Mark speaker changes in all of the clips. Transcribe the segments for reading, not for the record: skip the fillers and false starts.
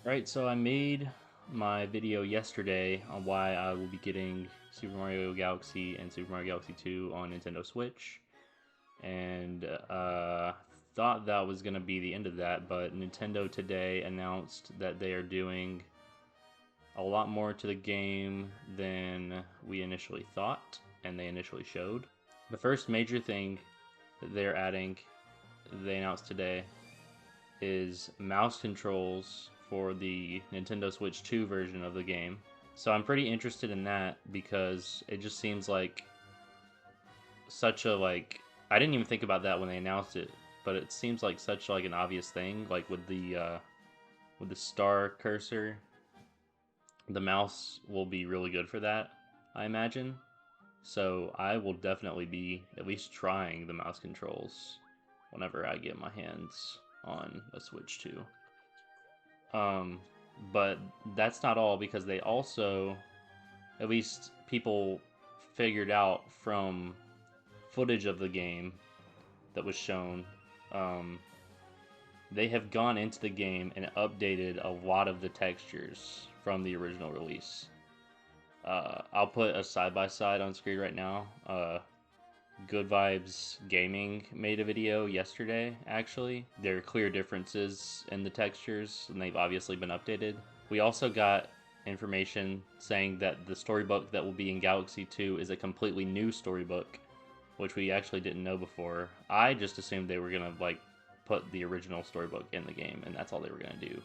Speaker 1: Right, so I made my video yesterday on why I will be getting Super Mario Galaxy and Super Mario Galaxy 2 on Nintendo Switch, and thought that was going to be the end of that, but Nintendo today announced that they are doing a lot more to the game than we initially thought and they initially showed. The first major thing that they're adding, they announced today, is mouse controls for the Nintendo Switch 2 version of the game. So I'm pretty interested in that because it just seems like such a I didn't even think about that when they announced it, but it seems like such like an obvious thing, like with the star cursor, the mouse will be really good for that, I imagine. So I will definitely be at least trying the mouse controls whenever I get my hands on a Switch 2. Um, but that's not all because they also, at least people figured out from footage of the game that was shown, um, they have gone into the game and updated a lot of the textures from the original release. I'll put a side by side on screen right now. Good Vibes Gaming made a video yesterday, actually. There are clear differences in the textures, and they've obviously been updated. We also got information saying that the storybook that will be in Galaxy 2 is a completely new storybook, which we actually didn't know before. I just assumed they were gonna, put the original storybook in the game, and that's all they were gonna do.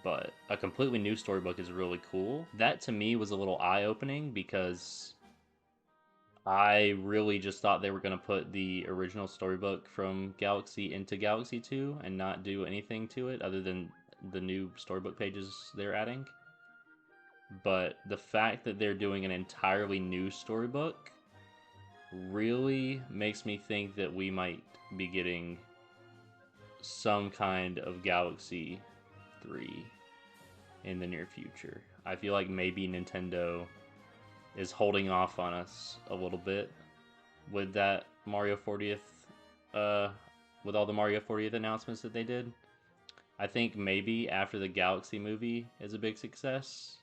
Speaker 1: But a completely new storybook is really cool. That to me was a little eye opening because I really just thought they were going to put the original storybook from Galaxy into Galaxy 2 and not do anything to it other than the new storybook pages they're adding. But the fact that they're doing an entirely new storybook really makes me think that we might be getting some kind of Galaxy 3 in the near future. I feel like maybe Nintendo is holding off on us a little bit with that Mario 40th, uh, with all the Mario 40th announcements that they did. I think maybe after the Galaxy movie is a big success,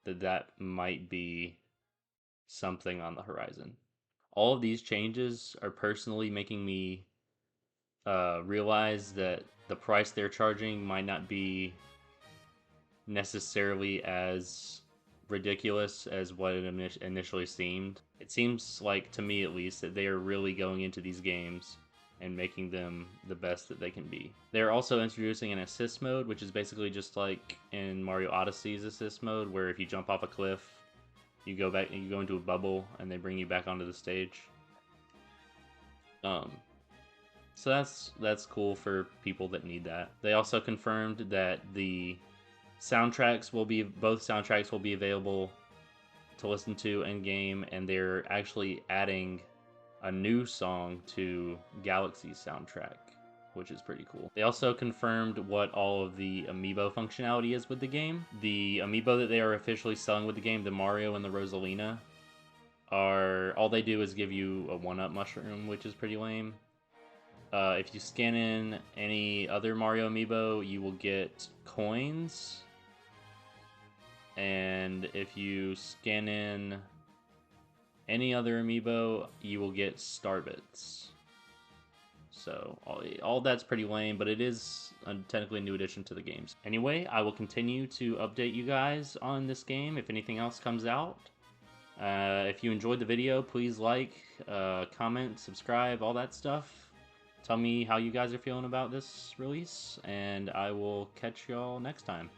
Speaker 1: that might be something on the horizon. All of these changes are personally making me realize that the price they're charging might not be necessarily as ridiculous as what it initially seemed. It seems like, to me at least, that they are really going into these games and making them the best that they can be. They're also introducing an assist mode, which is basically just like in Mario Odyssey's assist mode, where if you jump off a cliff, you go back and you go into a bubble, and they bring you back onto the stage. Um, so that's cool for people that need that. They also confirmed that the both soundtracks will be available to listen to in game, and they're actually adding a new song to Galaxy's soundtrack, which is pretty cool. They also confirmed what all of the amiibo functionality is with the game. The amiibo that they are officially selling with the game, the Mario and the Rosalina, are all they do is give you a 1-up mushroom, which is pretty lame. If you scan in any other Mario amiibo, you will get coins, and if you scan in any other amiibo, you will get starbits. So all that's pretty lame, but it is technically a new addition to the games. Anyway, I will continue to update you guys on this game if anything else comes out. If you enjoyed the video, please like, comment, subscribe, all that stuff. Tell me how you guys are feeling about this release, and I will catch y'all next time.